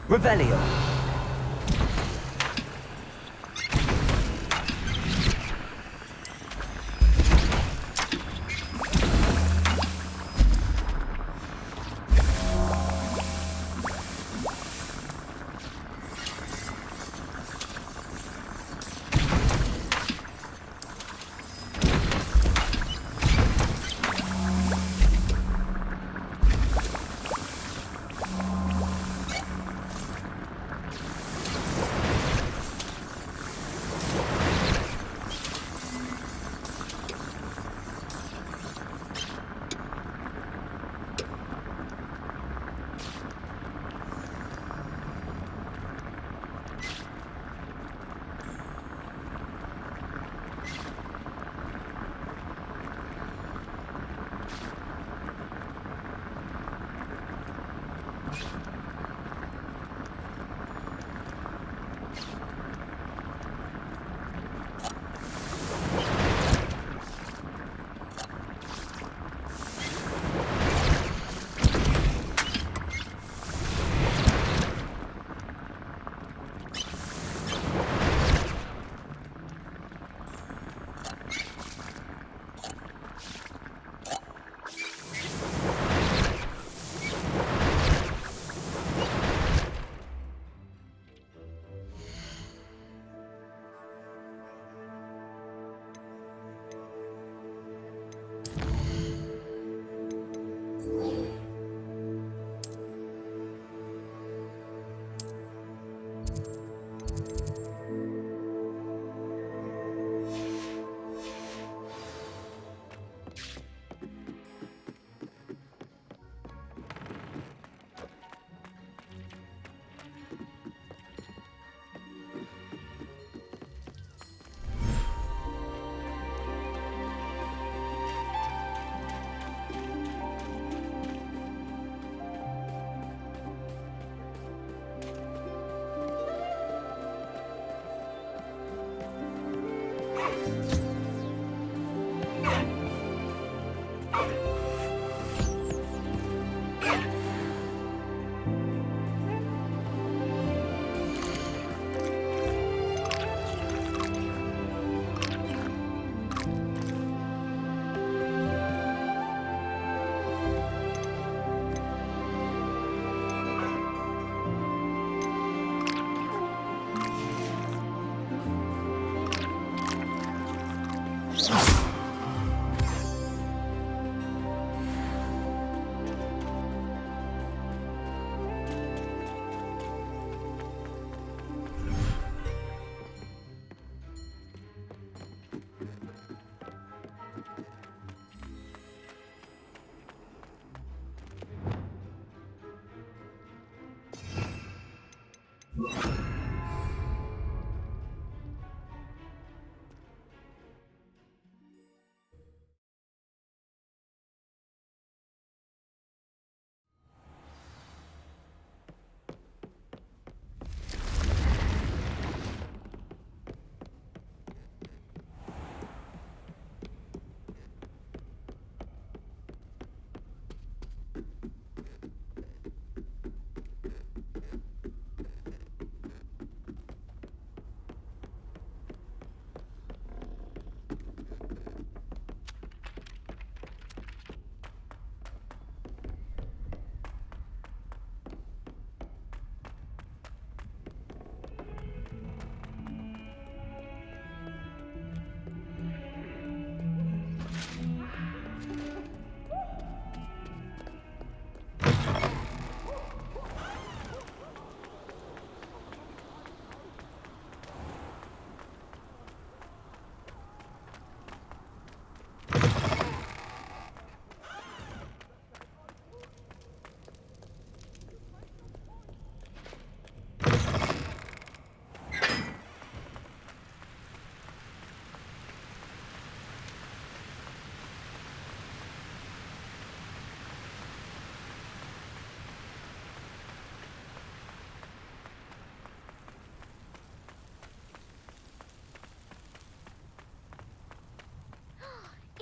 Revelio.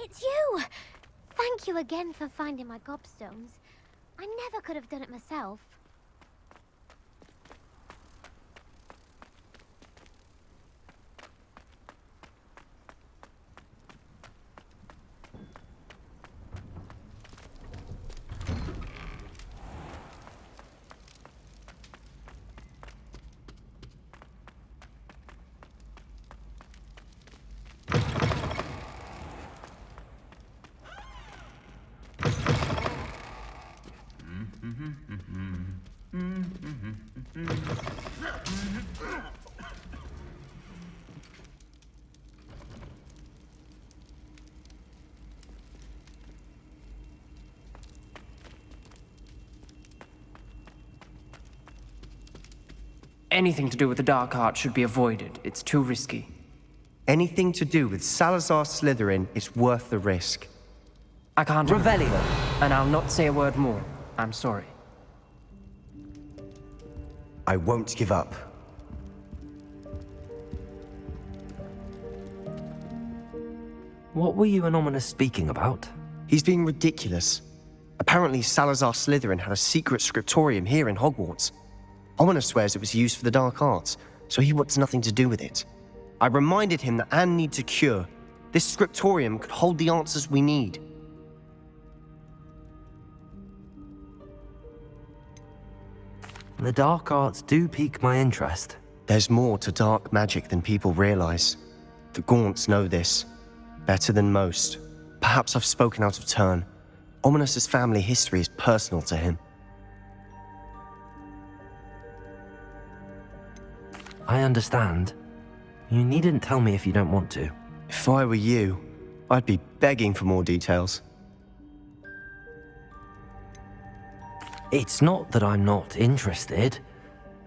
It's you! Thank you again for finding my gobstones. I never could have done it myself. Anything to do with the dark art should be avoided. It's too risky. Anything to do with Salazar Slytherin is worth the risk. I can't... Revelio. And I'll not say a word more. I'm sorry. I won't give up. What were you and Ominous speaking about? He's being ridiculous. Apparently Salazar Slytherin had a secret scriptorium here in Hogwarts. Ominous swears it was used for the dark arts, so he wants nothing to do with it. I reminded him that Anne needs a cure. This scriptorium could hold the answers we need. The dark arts do pique my interest. There's more to dark magic than people realize. The Gaunts know this. Better than most. Perhaps I've spoken out of turn. Ominous's family history is personal to him. I understand. You needn't tell me if you don't want to. If I were you, I'd be begging for more details. It's not that I'm not interested,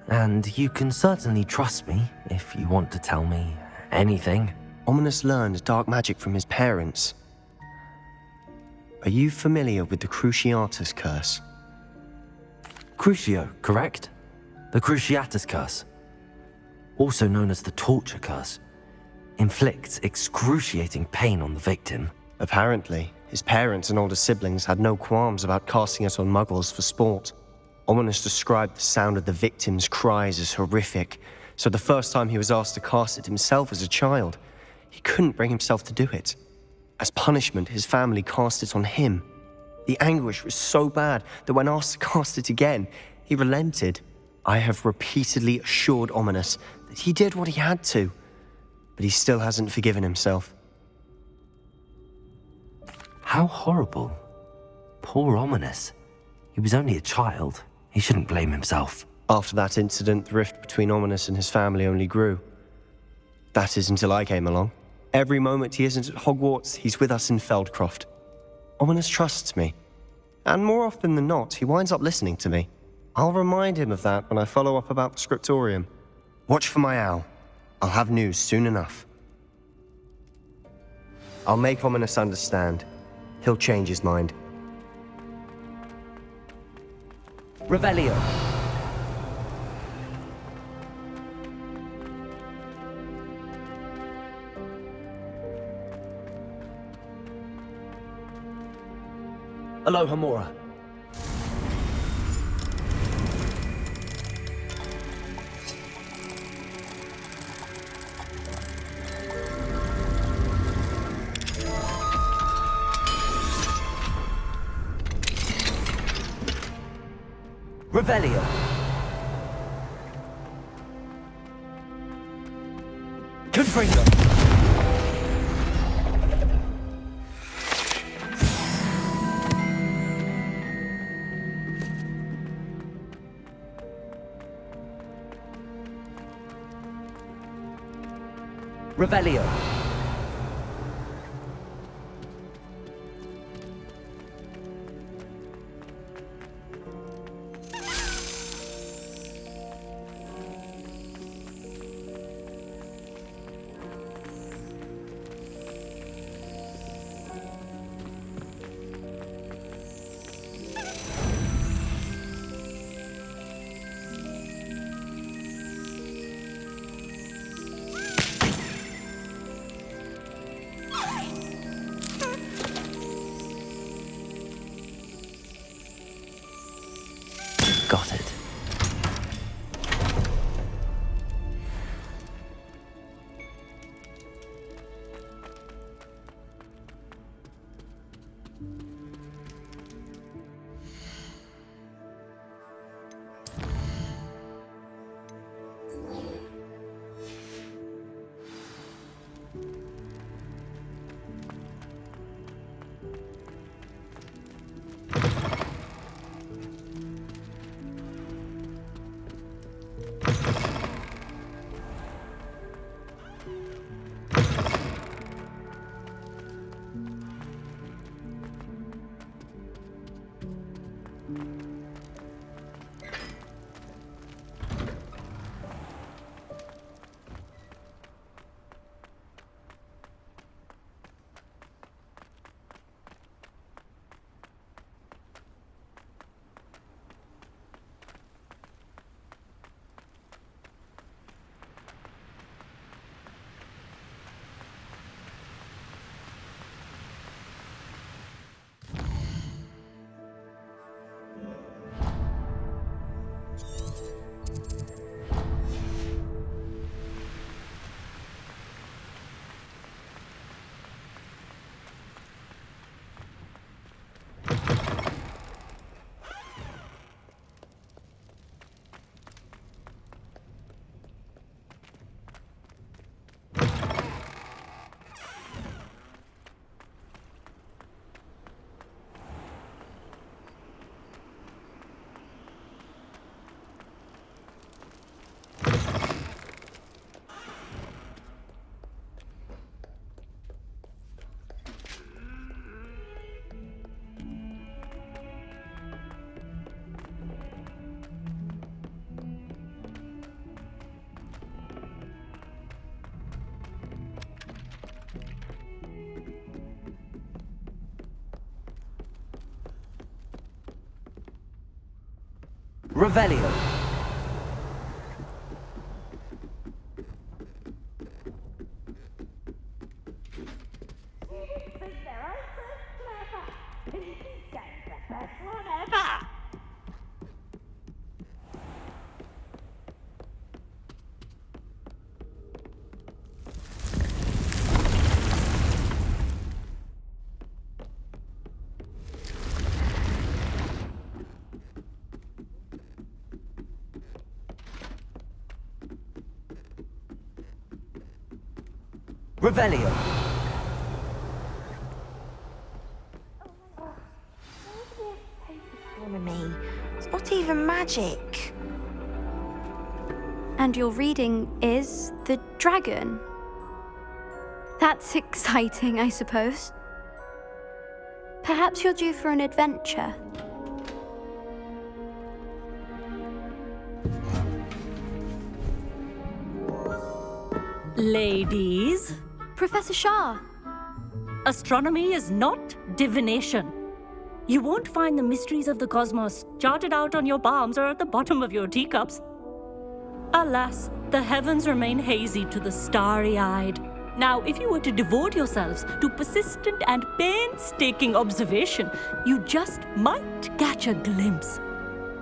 and you can certainly trust me if you want to tell me anything. Ominous learned dark magic from his parents. Are you familiar with the Cruciatus Curse? Crucio, correct? The Cruciatus Curse, also known as the Torture Curse, inflicts excruciating pain on the victim. Apparently, his parents and older siblings had no qualms about casting it on muggles for sport. Ominous described the sound of the victim's cries as horrific, so the first time he was asked to cast it himself as a child, he couldn't bring himself to do it. As punishment, his family cast it on him. The anguish was so bad that when asked to cast it again, he relented. I have repeatedly assured Ominous that he did what he had to, but he still hasn't forgiven himself. How horrible. Poor Ominous. He was only a child. He shouldn't blame himself. After that incident, the rift between Ominous and his family only grew. That is until I came along. Every moment he isn't at Hogwarts, he's with us in Feldcroft. Ominous trusts me. And more often than not, he winds up listening to me. I'll remind him of that when I follow up about the scriptorium. Watch for my owl. I'll have news soon enough. I'll make Ominous understand. He'll change his mind. Revelio. Alohomora. Revelio. Confringo. Revelio. Revelio. Revelio. Astronomy. It's not even magic. And your reading is the dragon. That's exciting, I suppose. Perhaps you're due for an adventure. Ladies, Professor Shah. astronomy is not divination. You won't find the mysteries of the cosmos charted out on your palms or at the bottom of your teacups. Alas, the heavens remain hazy to the starry-eyed. Now, if you were to devote yourselves to persistent and painstaking observation, you just might catch a glimpse.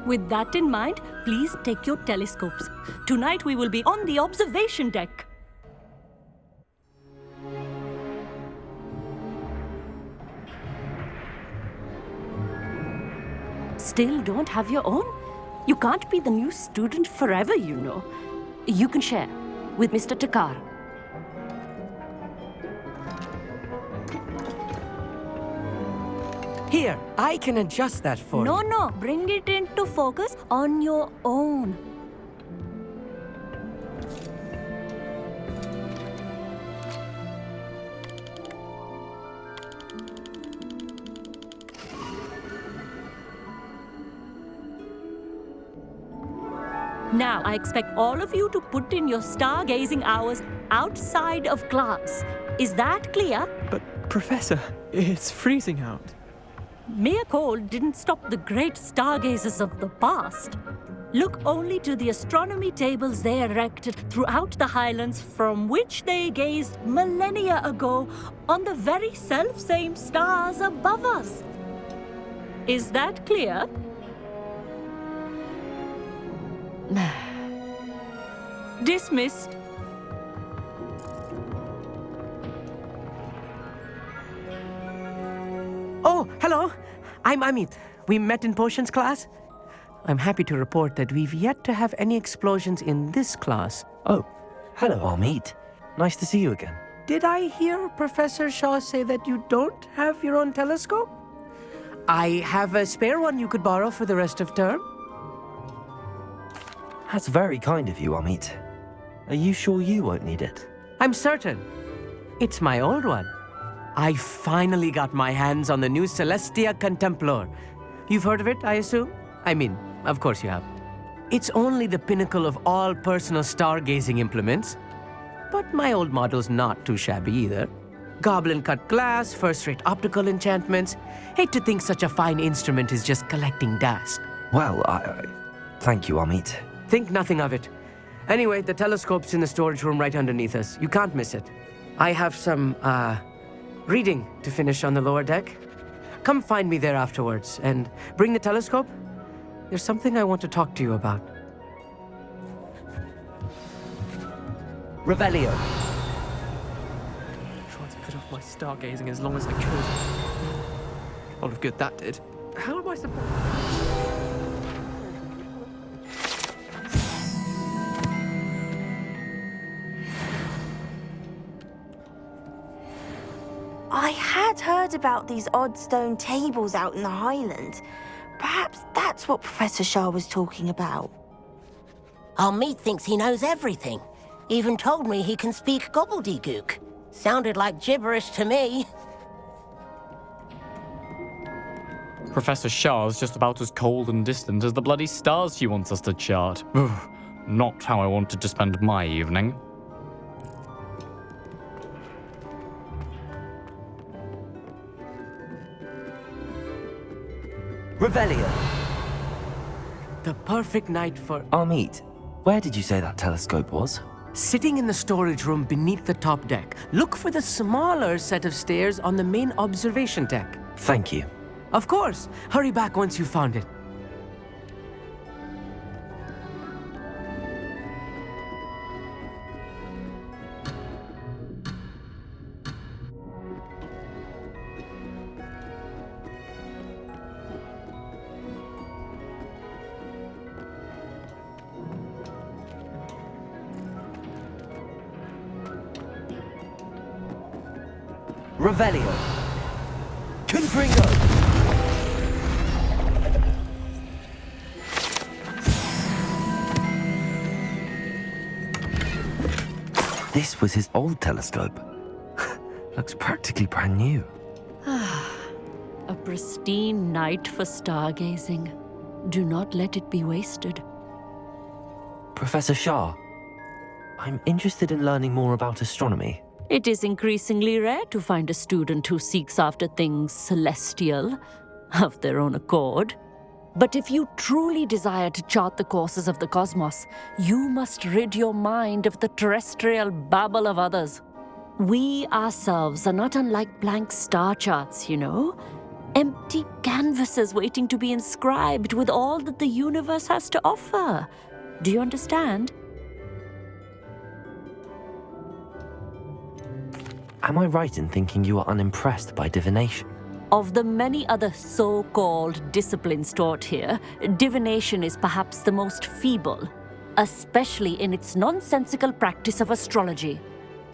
With that in mind, please take your telescopes. Tonight we will be on the observation deck. Still don't have your own? You can't be the new student forever, you know. You can share with Mr. Takar. Here, I can adjust that for you. No, bring it into focus on your own. Now, I expect all of you to put in your stargazing hours outside of class. Is that clear? But, Professor, it's freezing out. Mere cold didn't stop the great stargazers of the past. Look only to the astronomy tables they erected throughout the highlands from which they gazed millennia ago on the very self-same stars above us. Is that clear? Dismissed. Oh, hello. I'm Amit. We met in potions class. I'm happy to report that we've yet to have any explosions in this class. Oh, hello, Amit. Nice to see you again. Did I hear Professor Shaw say that you don't have your own telescope? I have a spare one you could borrow for the rest of term. That's very kind of you, Amit. Are you sure you won't need it? I'm certain. It's my old one. I finally got my hands on the new Celestia Contemplar. You've heard of it, I assume? I mean, of course you have. It's only the pinnacle of all personal stargazing implements. But my old model's not too shabby either. Goblin-cut glass, first-rate optical enchantments. Hate to think such a fine instrument is just collecting dust. Well, thank you, Amit. Think nothing of it. Anyway, the telescope's in the storage room right underneath us. You can't miss it. I have some, reading to finish on the lower deck. Come find me there afterwards, and bring the telescope. There's something I want to talk to you about. Revelio. Tried to put off my stargazing as long as I could. A lot of good that did. How am I supposed... I had heard about these odd stone tables out in the Highlands. Perhaps that's what Professor Shah was talking about. Our meat thinks he knows everything. Even told me he can speak gobbledygook. Sounded like gibberish to me. Professor Shah's just about as cold and distant as the bloody stars she wants us to chart. Ugh, not how I wanted to spend my evening. Revelio. The perfect night for... Amit, where did you say that telescope was? Sitting in the storage room beneath the top deck. Look for the smaller set of stairs on the main observation deck. Thank you. Of course. Hurry back once you've found it. Revelio. Confringo. This was his old telescope. Looks practically brand new. A pristine night for stargazing. Do not let it be wasted. Professor Shah, I'm interested in learning more about astronomy. It is increasingly rare to find a student who seeks after things celestial, of their own accord. But if you truly desire to chart the courses of the cosmos, you must rid your mind of the terrestrial babble of others. We ourselves are not unlike blank star charts, you know? Empty canvases waiting to be inscribed with all that the universe has to offer. Do you understand? Am I right in thinking you are unimpressed by divination? Of the many other so-called disciplines taught here, divination is perhaps the most feeble, especially in its nonsensical practice of astrology.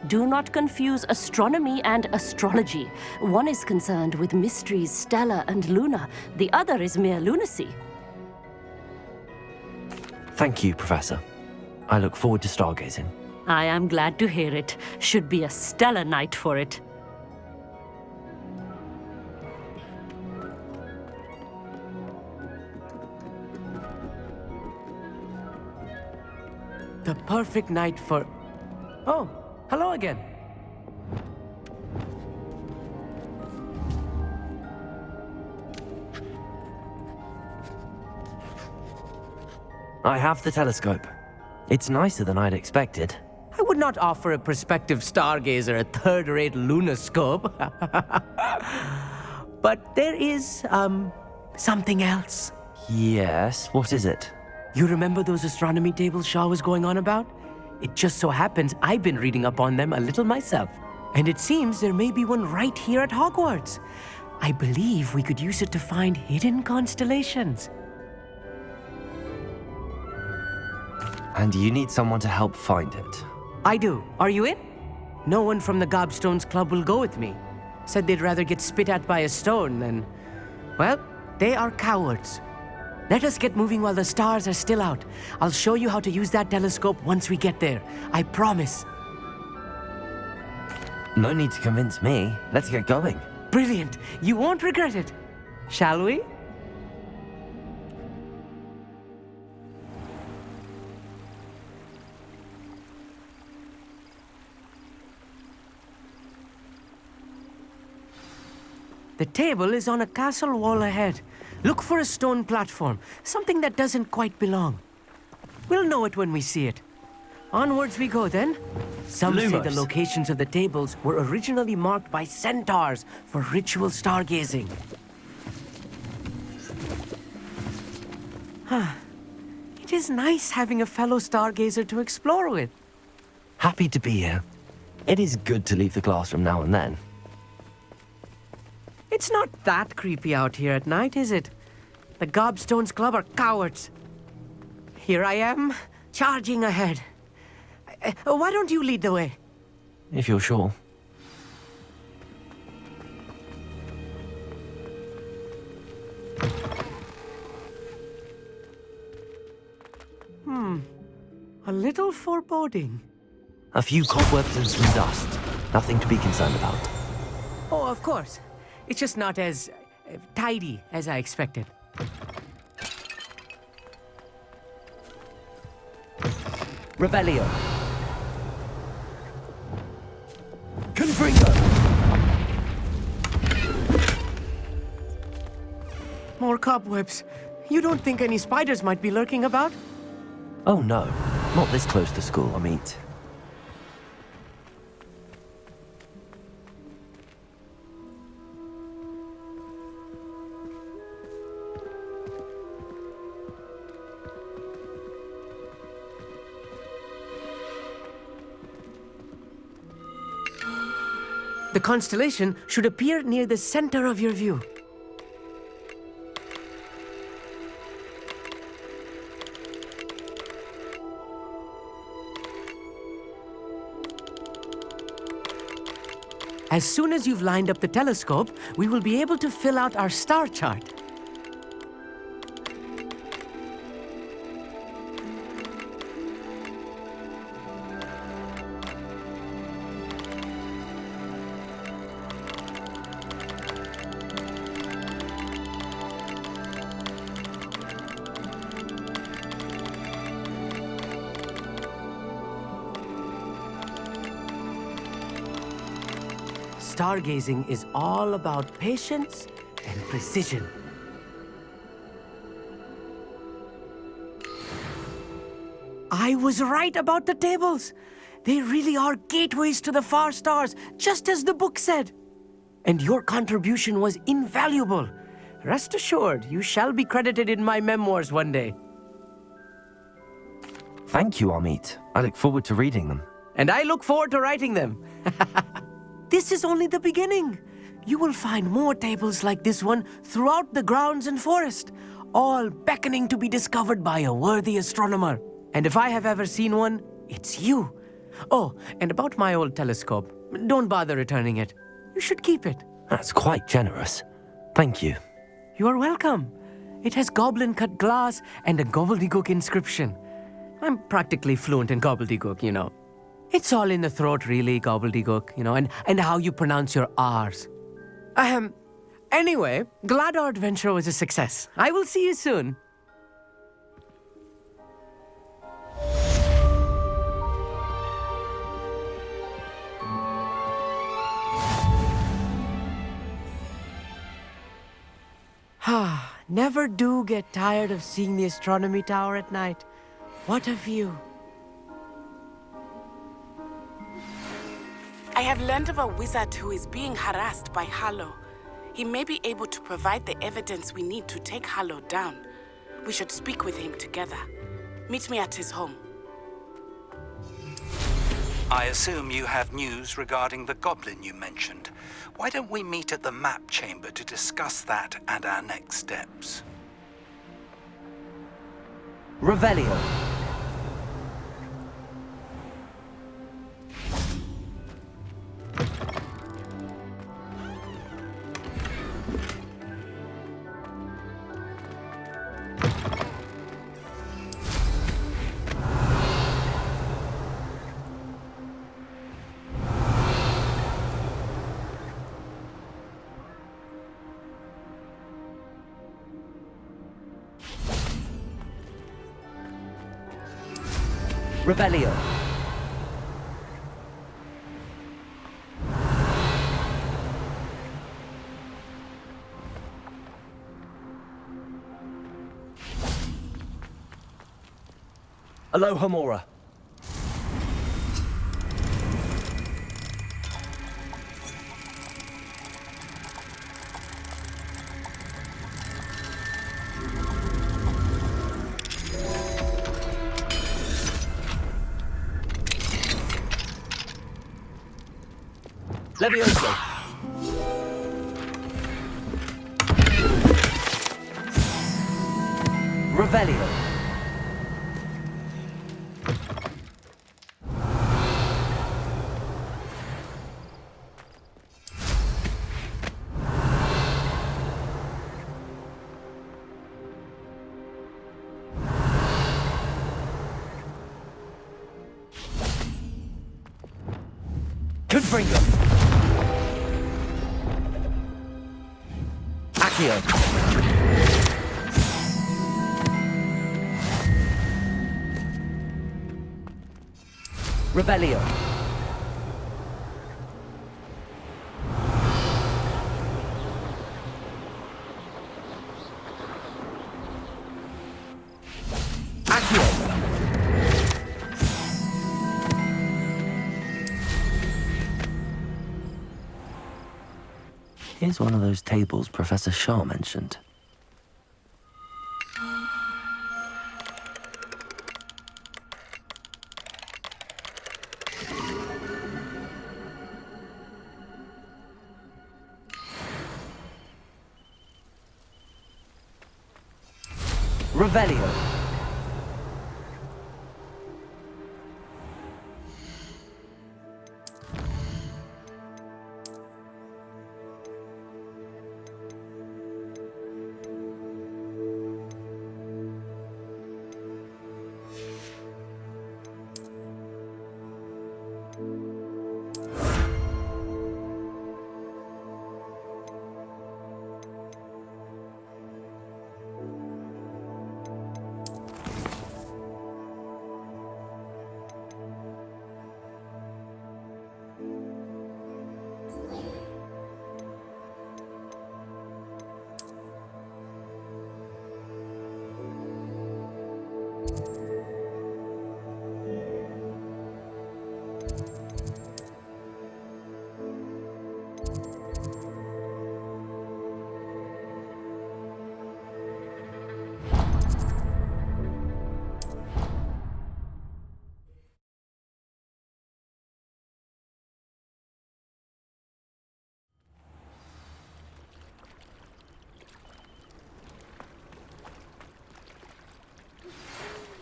Do not confuse astronomy and astrology. One is concerned with mysteries stellar and lunar, the other is mere lunacy. Thank you, Professor. I look forward to stargazing. I am glad to hear it. Should be a stellar night for it. The perfect night for... Oh, hello again. I have the telescope. It's nicer than I'd expected. I would not offer a prospective stargazer a third-rate lunoscope. But there is, something else. Yes, what is it? You remember those astronomy tables Shaw was going on about? It just so happens I've been reading up on them a little myself. And it seems there may be one right here at Hogwarts. I believe we could use it to find hidden constellations. And you need someone to help find it. I do. Are you in? No one from the Gobstones Club will go with me. Said they'd rather get spit at by a stone than... Well, they are cowards. Let us get moving while the stars are still out. I'll show you how to use that telescope once we get there. I promise. No need to convince me. Let's get going. Brilliant. You won't regret it. Shall we? The table is on a castle wall ahead. Look for a stone platform, something that doesn't quite belong. We'll know it when we see it. Onwards we go then. Some say the locations of the tables were originally marked by centaurs for ritual stargazing. It is nice having a fellow stargazer to explore with. Happy to be here. It is good to leave the classroom now and then. It's not that creepy out here at night, is it? The Gobstones Club are cowards. Here I am, charging ahead. Why don't you lead the way? If you're sure. A little foreboding. A few cobwebs and some dust. Nothing to be concerned about. Oh, of course. It's just not as tidy as I expected. Revelio. Confringo. More cobwebs. You don't think any spiders might be lurking about? Oh no, not this close to school, Amit. The constellation should appear near the center of your view. As soon as you've lined up the telescope, we will be able to fill out our star chart. Stargazing is all about patience and precision. I was right about the tables. They really are gateways to the far stars, just as the book said. And your contribution was invaluable. Rest assured, you shall be credited in my memoirs one day. Thank you, Amit. I look forward to reading them. And I look forward to writing them. This is only the beginning. You will find more tables like this one throughout the grounds and forest, all beckoning to be discovered by a worthy astronomer. And if I have ever seen one, it's you. Oh, and about my old telescope, don't bother returning it. You should keep it. That's quite generous. Thank you. You are welcome. It has goblin-cut glass and a gobbledygook inscription. I'm practically fluent in gobbledygook, you know. It's all in the throat, really, gobbledygook, you know, and how you pronounce your R's. Anyway, glad our adventure was a success. I will see you soon. Never do get tired of seeing the astronomy tower at night. What a view. I have learned of a wizard who is being harassed by Harlow. He may be able to provide the evidence we need to take Harlow down. We should speak with him together. Meet me at his home. I assume you have news regarding the goblin you mentioned. Why don't we meet at the map chamber to discuss that and our next steps? Revelio. Revelio. Aloha Mora. Levioso. Revelio. Confringo. Accio. Revelio. Here's one of those tables Professor Shaw mentioned. Revelio.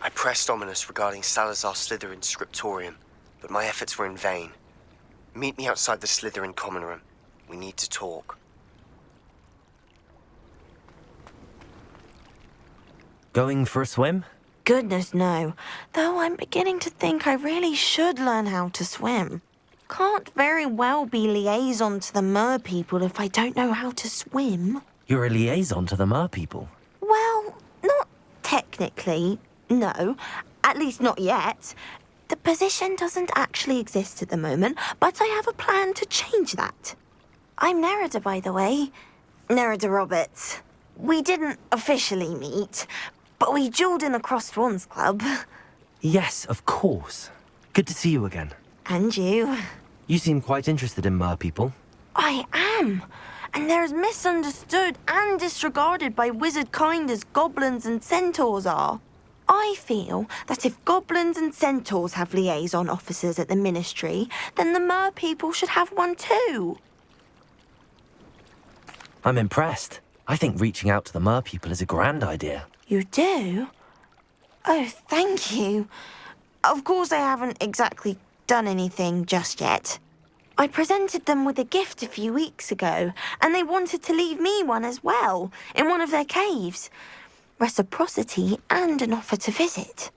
I pressed Ominous regarding Salazar Slytherin's scriptorium, but my efforts were in vain. Meet me outside the Slytherin common room. We need to talk. Going for a swim? Goodness, no. Though I'm beginning to think I really should learn how to swim. Can't very well be liaison to the Mer people if I don't know how to swim. You're a liaison to the Mer people. Well, not technically, no. At least not yet. The position doesn't actually exist at the moment, but I have a plan to change that. I'm Nerida, by the way. Nerida Roberts. We didn't officially meet, but we duelled in the Crossed Swans Club. Yes, of course. Good to see you again. And you. You seem quite interested in Mer people. I am. And they're as misunderstood and disregarded by wizard kind as goblins and centaurs are. I feel that if goblins and centaurs have liaison officers at the Ministry, then the Mer people should have one too. I'm impressed. I think reaching out to the Mer people is a grand idea. You do? Oh, thank you. Of course I haven't exactly done anything just yet. I presented them with a gift a few weeks ago, and they wanted to leave me one as well, in one of their caves. Reciprocity and an offer to visit.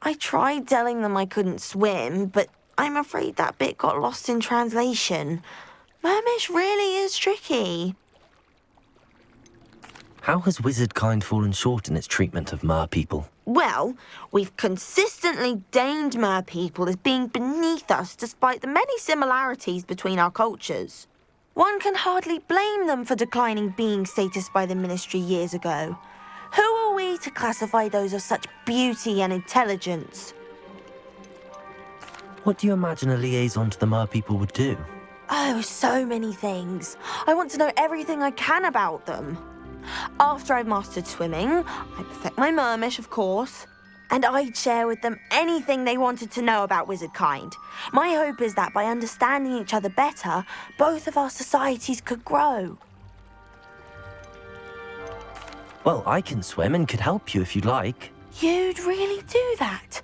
I tried telling them I couldn't swim, but I'm afraid that bit got lost in translation. Mermish really is tricky. How has wizard kind fallen short in its treatment of Mer people? Well, we've consistently deigned Mer people as being beneath us despite the many similarities between our cultures. One can hardly blame them for declining being status by the Ministry years ago. Who are we to classify those of such beauty and intelligence? What do you imagine a liaison to the Mer people would do? Oh, so many things. I want to know everything I can about them. After I've mastered swimming, I'd perfect my mermish, of course, and I'd share with them anything they wanted to know about wizard kind. My hope is that by understanding each other better, both of our societies could grow. Well, I can swim and could help you if you'd like. You'd really do that?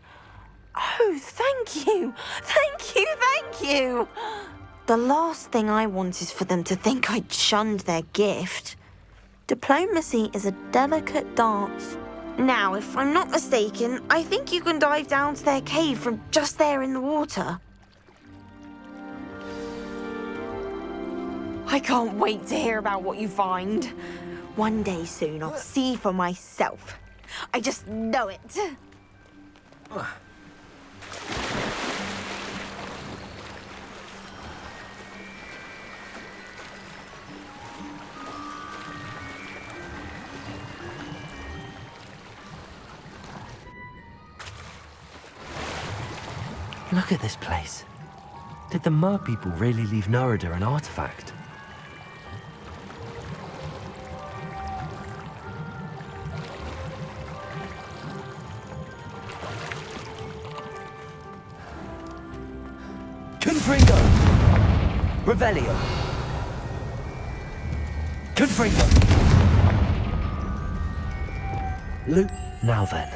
Oh, thank you! Thank you, thank you! The last thing I want is for them to think I'd shunned their gift. Diplomacy is a delicate dance. Now, if I'm not mistaken, I think you can dive down to their cave from just there in the water. I can't wait to hear about what you find. One day soon, I'll see for myself. I just know it. Look at this place. Did the Mer people really leave Nerida an artifact? Confringo! Revelio! Confringo! Luke, now then,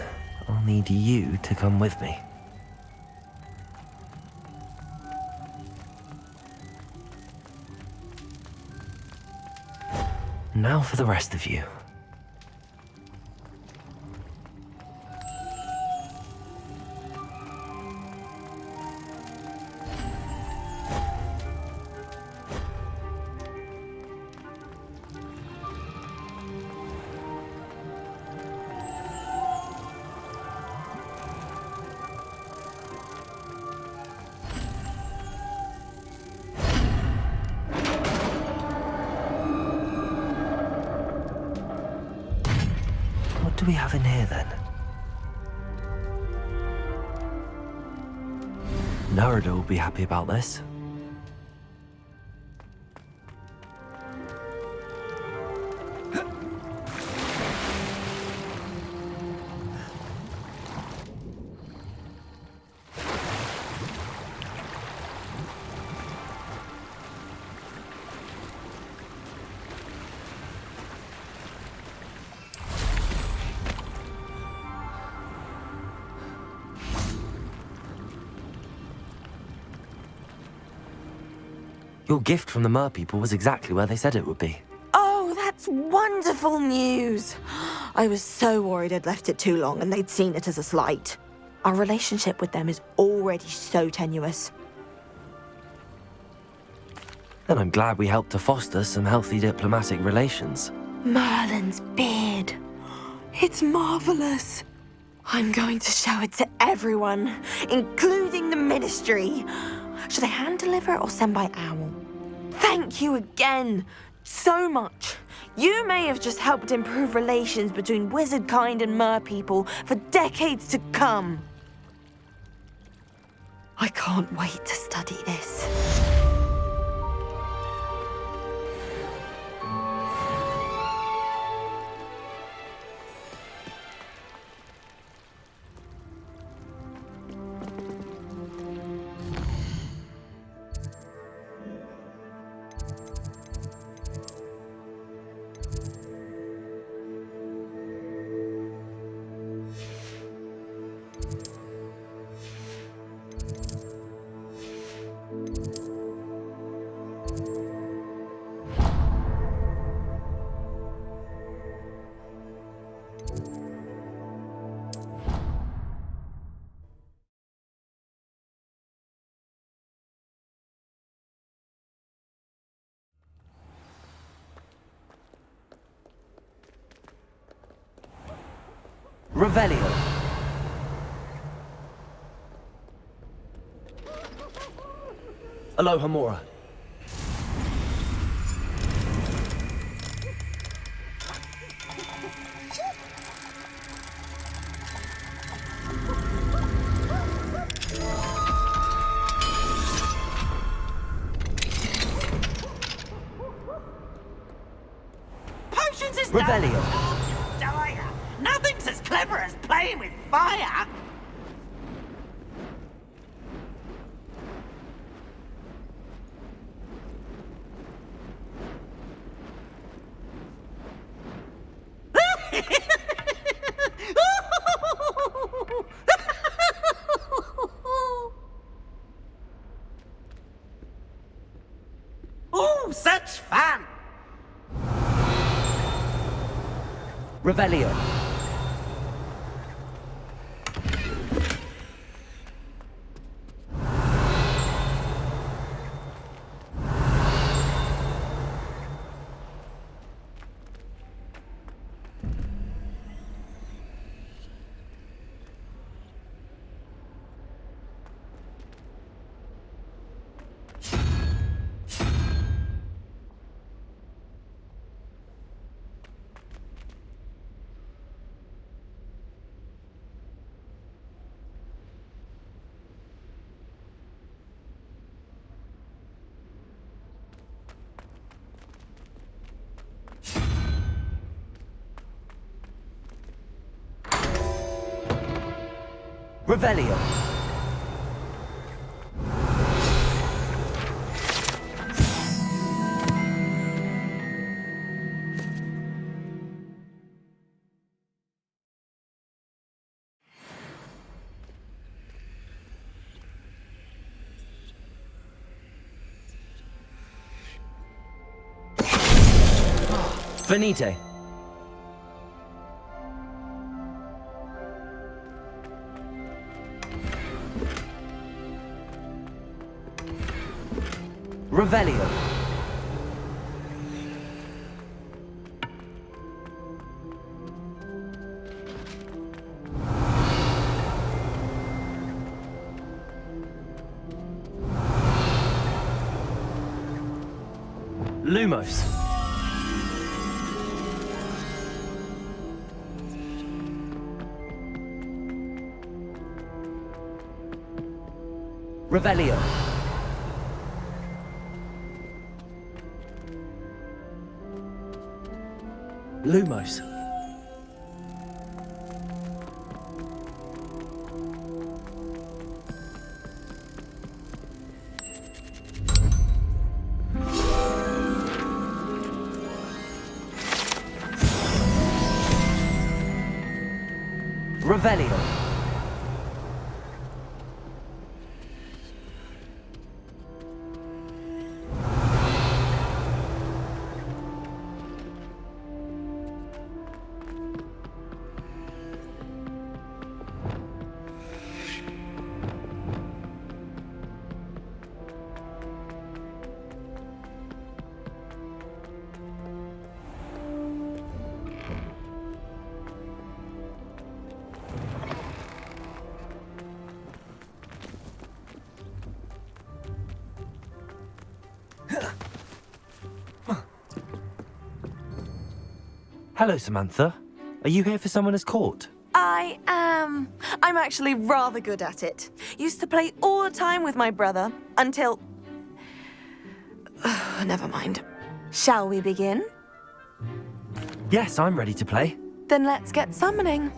I'll need you to come with me. Now for the rest of you. What do we have in here, then? Narada will be happy about this. Your gift from the Mer people was exactly where they said it would be. Oh, that's wonderful news. I was so worried I'd left it too long and they'd seen it as a slight. Our relationship with them is already so tenuous. Then I'm glad we helped to foster some healthy diplomatic relations. Merlin's beard. It's marvelous. I'm going to show it to everyone, including the Ministry. Should I hand deliver it or send by owl? Thank you again so much. You may have just helped improve relations between wizard kind and mer people for decades to come. I can't wait to study this. Revelio. Aloha Mora. Potions is Revelio. dire. Nothing's as clever as playing with fire. Oh, such fun! Revelio. Revelio. Venite. Revelio. Lumos. Revelio. Lumos. Revelio. Hello, Samantha. Are you here for Summoner's Court? I am. I'm actually rather good at it. Used to play all the time with my brother until... Never mind. Shall we begin? Yes, I'm ready to play. Then let's get summoning.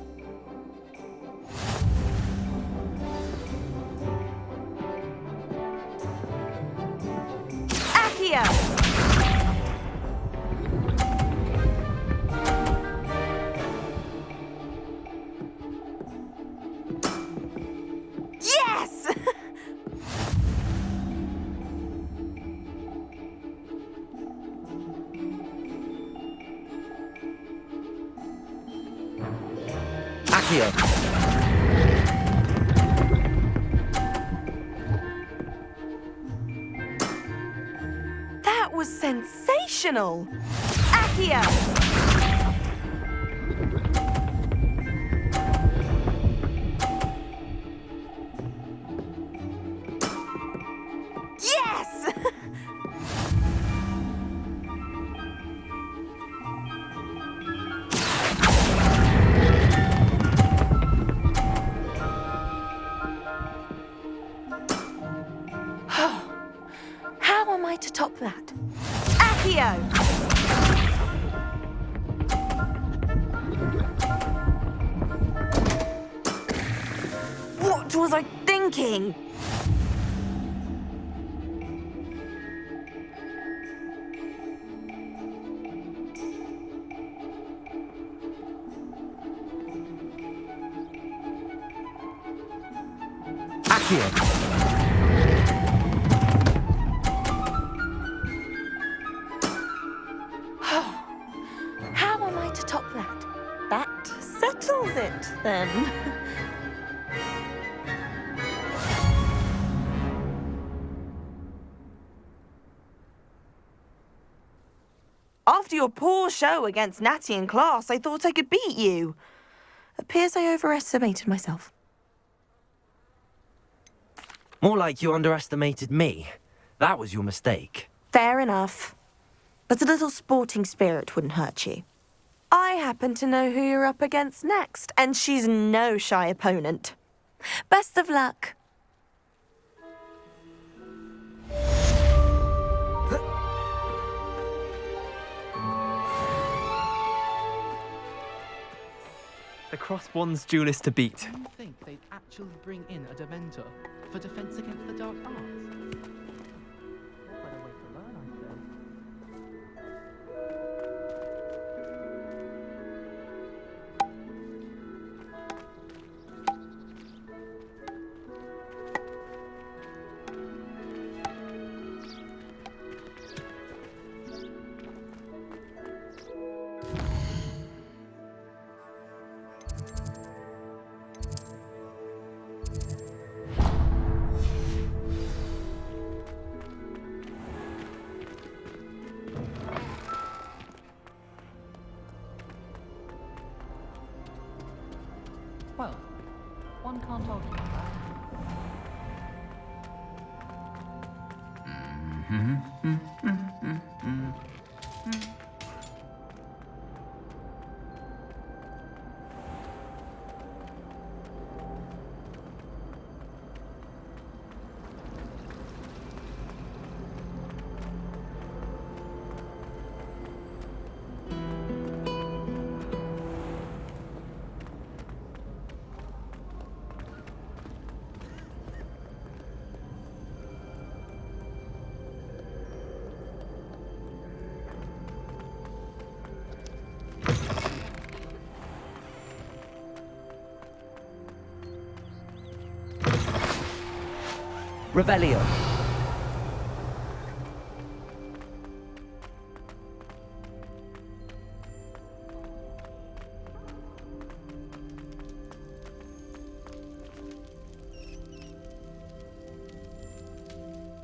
Accio! Yes! Accio. That was sensational! Accio! Yes! How am I to top that? Accio! What was I thinking? Accio. How am I to top that? That settles it, then. After your poor show against Natty in class, I thought I could beat you. Appears I overestimated myself. More like you underestimated me. That was your mistake. Fair enough. But a little sporting spirit wouldn't hurt you. I happen to know who you're up against next, and she's no shy opponent. Best of luck. The Crossbond's duelist to beat. Do you think they'd actually bring in a Dementor for defense against the dark arts? What better way to learn, I say? Revelio.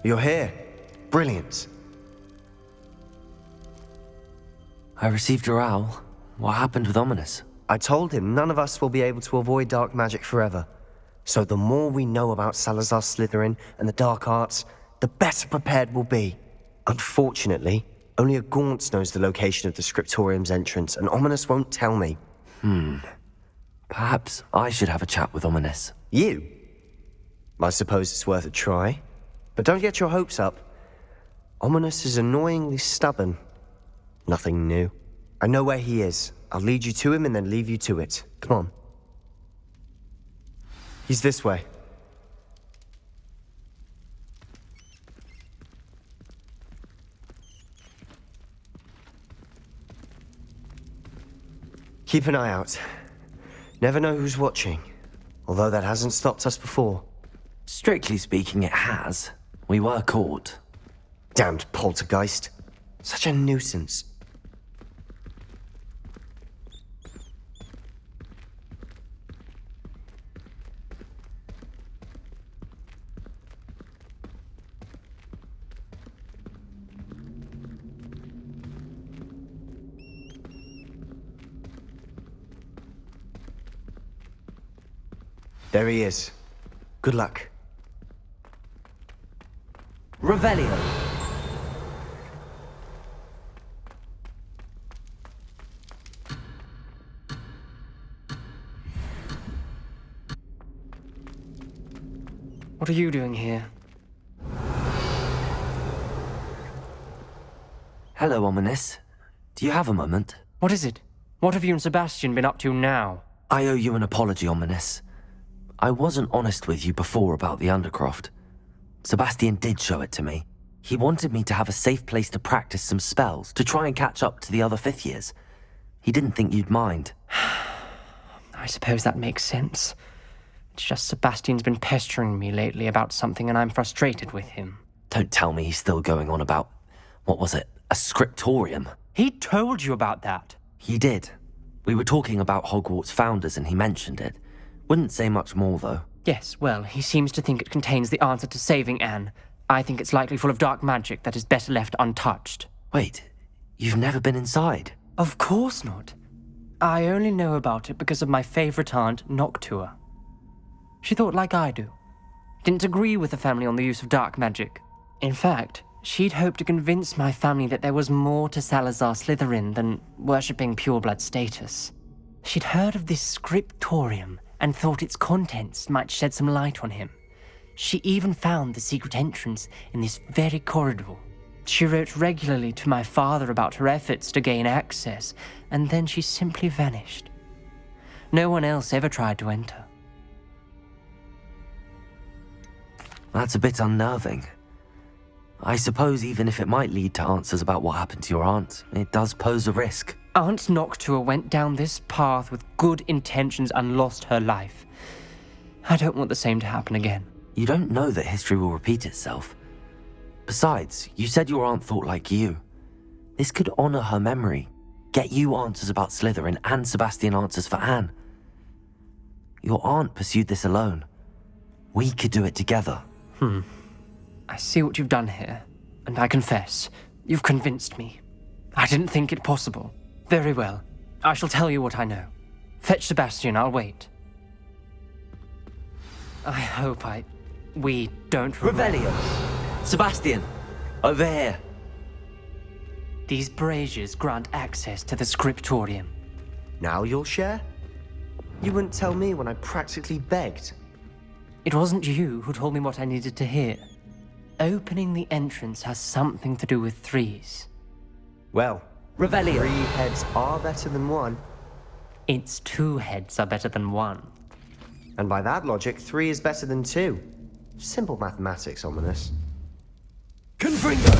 You're here. Brilliant. I received your owl. What happened with Ominous? I told him none of us will be able to avoid dark magic forever. So the more we know about Salazar Slytherin and the dark arts, the better prepared we'll be. Unfortunately, only a Gaunt knows the location of the Scriptorium's entrance, and Ominous won't tell me. Perhaps I should have a chat with Ominous. You? I suppose it's worth a try. But don't get your hopes up. Ominous is annoyingly stubborn. Nothing new. I know where he is. I'll lead you to him and then leave you to it. Come on. He's this way. Keep an eye out. Never know who's watching. Although that hasn't stopped us before. Strictly speaking, it has. We were caught. Damned poltergeist. Such a nuisance. There he is. Good luck. Revelio. What are you doing here? Hello, Ominous. Do you have a moment? What is it? What have you and Sebastian been up to now? I owe you an apology, Ominous. I wasn't honest with you before about the Undercroft. Sebastian did show it to me. He wanted me to have a safe place to practice some spells, to try and catch up to the other fifth years. He didn't think you'd mind. I suppose that makes sense. It's just Sebastian's been pestering me lately about something and I'm frustrated with him. Don't tell me he's still going on about, what was it, a scriptorium? He told you about that. He did. We were talking about Hogwarts founders and he mentioned it. Wouldn't say much more, though. Yes, well, he seems to think it contains the answer to saving Anne. I think it's likely full of dark magic that is better left untouched. Wait, you've never been inside? Of course not. I only know about it because of my favorite aunt, Noctua. She thought like I do. Didn't agree with the family on the use of dark magic. In fact, she'd hoped to convince my family that there was more to Salazar Slytherin than worshipping pureblood status. She'd heard of this scriptorium and thought its contents might shed some light on him. She even found the secret entrance in this very corridor. She wrote regularly to my father about her efforts to gain access, and then she simply vanished. No one else ever tried to enter. That's a bit unnerving. I suppose even if it might lead to answers about what happened to your aunt, it does pose a risk. Aunt Noctua went down this path with good intentions and lost her life. I don't want the same to happen again. You don't know that history will repeat itself. Besides, you said your aunt thought like you. This could honor her memory, get you answers about Slytherin and Sebastian answers for Anne. Your aunt pursued this alone. We could do it together. I see what you've done here, and I confess, you've convinced me. I didn't think it possible. Very well. I shall tell you what I know. Fetch Sebastian, I'll wait. I hope we don't Revelio! Sebastian! Over here! These braziers grant access to the scriptorium. Now you'll share? You wouldn't tell me when I practically begged. It wasn't you who told me what I needed to hear. Opening the entrance has something to do with threes. Well, Revelio! 3 heads are better than 1. Its 2 heads are better than 1. And by that logic, 3 is better than 2. Simple mathematics, Ominous. Confringo!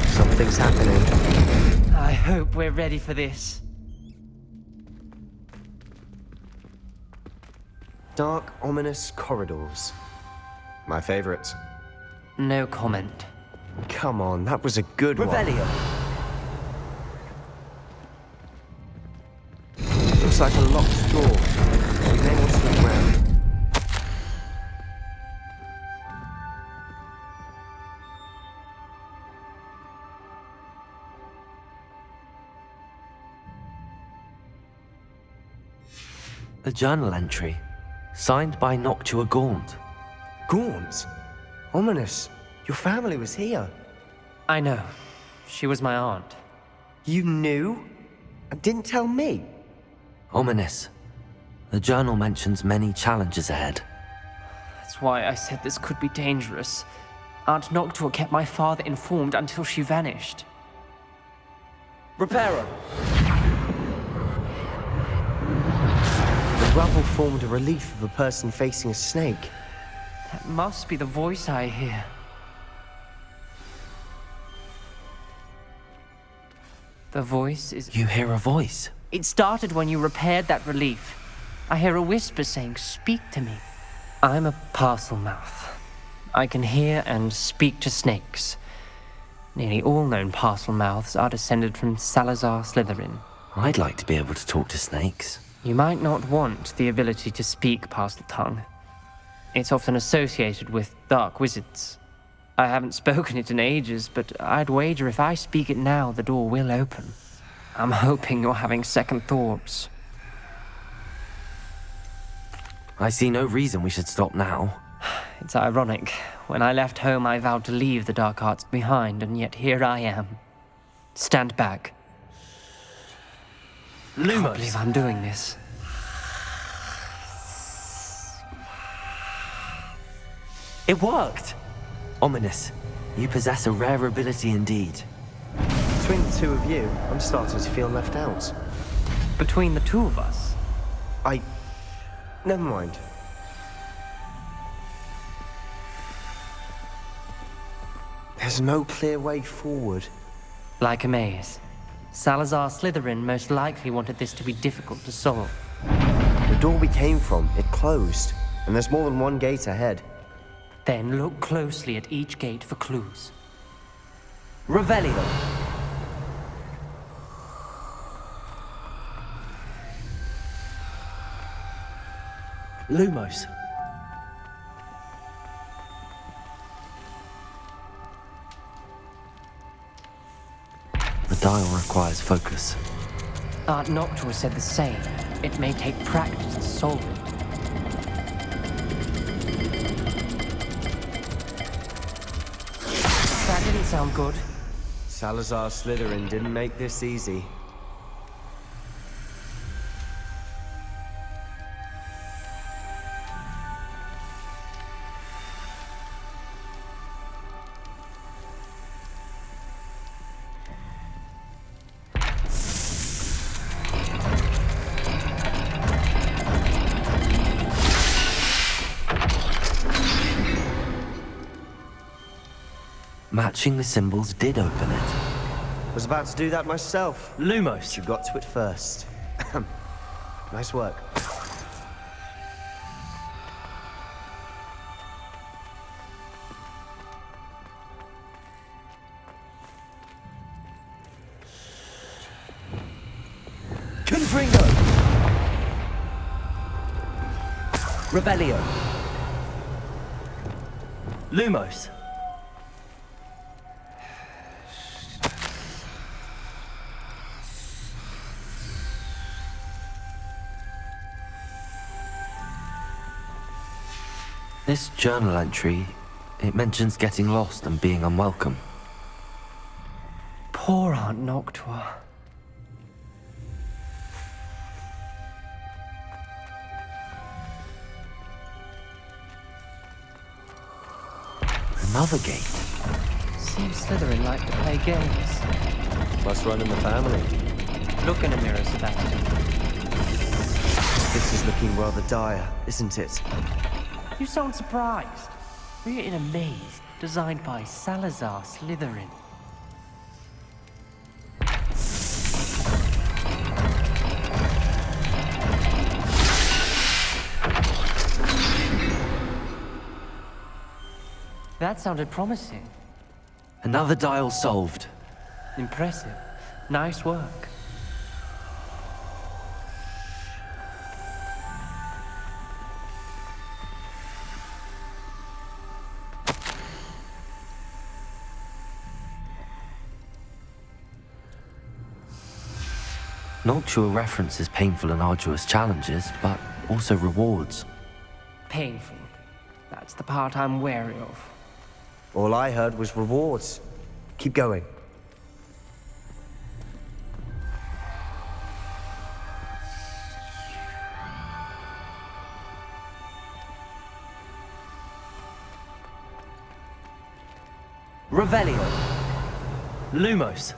Something's happening. I hope we're ready for this. Dark, ominous corridors. My favorite. No comment. Come on, that was a good Revelio! one. Looks like a locked door. We may want to look around. A journal entry, signed by Noctua Gaunt. Gaunt? Ominous. Your family was here. I know. She was my aunt. You knew? And didn't tell me? Ominous. The journal mentions many challenges ahead. That's why I said this could be dangerous. Aunt Noctua kept my father informed until she vanished. Reparo! The rubble formed a relief of a person facing a snake. That must be the voice I hear. The voice is... You hear a voice? It started when you repaired that relief. I hear a whisper saying, "Speak to me." I'm a parcel mouth. I can hear and speak to snakes. Nearly all known parcel mouths are descended from Salazar Slytherin. I'd like to be able to talk to snakes. You might not want the ability to speak parcel tongue. It's often associated with dark wizards. I haven't spoken it in ages, but I'd wager if I speak it now, the door will open. I'm hoping you're having second thoughts. I see no reason we should stop now. It's ironic. When I left home, I vowed to leave the dark arts behind, and yet here I am. Stand back. I can't believe I'm doing this. It worked! Ominous, you possess a rare ability indeed. Between the two of you, I'm starting to feel left out. Between the two of us? Never mind. There's no clear way forward. Like a maze. Salazar Slytherin most likely wanted this to be difficult to solve. The door we came from, it closed. And there's more than one gate ahead. Then look closely at each gate for clues. Revelio! Lumos. The dial requires focus. Aunt Noctua said the same. It may take practice to solve it. That didn't sound good. Salazar Slytherin didn't make this easy. Matching the symbols did open it. Was about to do that myself. Lumos. You got to it first. Nice work. Confringo! Revelio! Lumos! This journal entry, it mentions getting lost and being unwelcome. Poor Aunt Noctua. Another gate. Seems Slytherin like to play games. Must run in the family. Look in a mirror, Sebastian. This is looking rather dire, isn't it? You sound surprised. We're in a maze designed by Salazar Slytherin. That sounded promising. Another dial solved. Impressive. Nice work. Noctua references painful and arduous challenges, but also rewards. Painful. That's the part I'm wary of. All I heard was rewards. Keep going. Revelio. Lumos.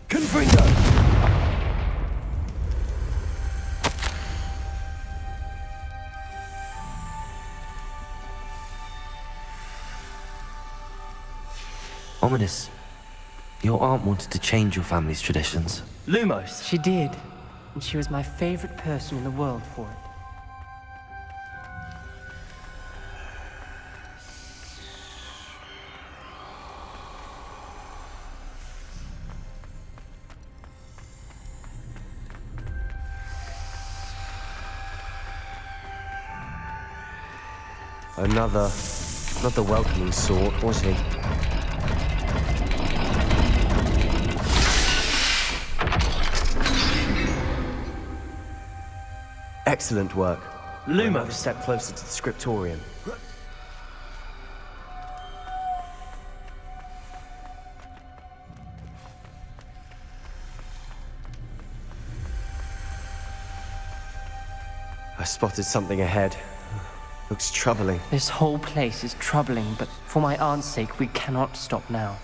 Confringo. Ominous. Your aunt wanted to change your family's traditions. Lumos. She did. And she was my favorite person in the world for it. Not the welcoming sort, was he? Excellent work. Lumos, step closer to the scriptorium. I spotted something ahead. Looks troubling. This whole place is troubling, but for my aunt's sake, we cannot stop now.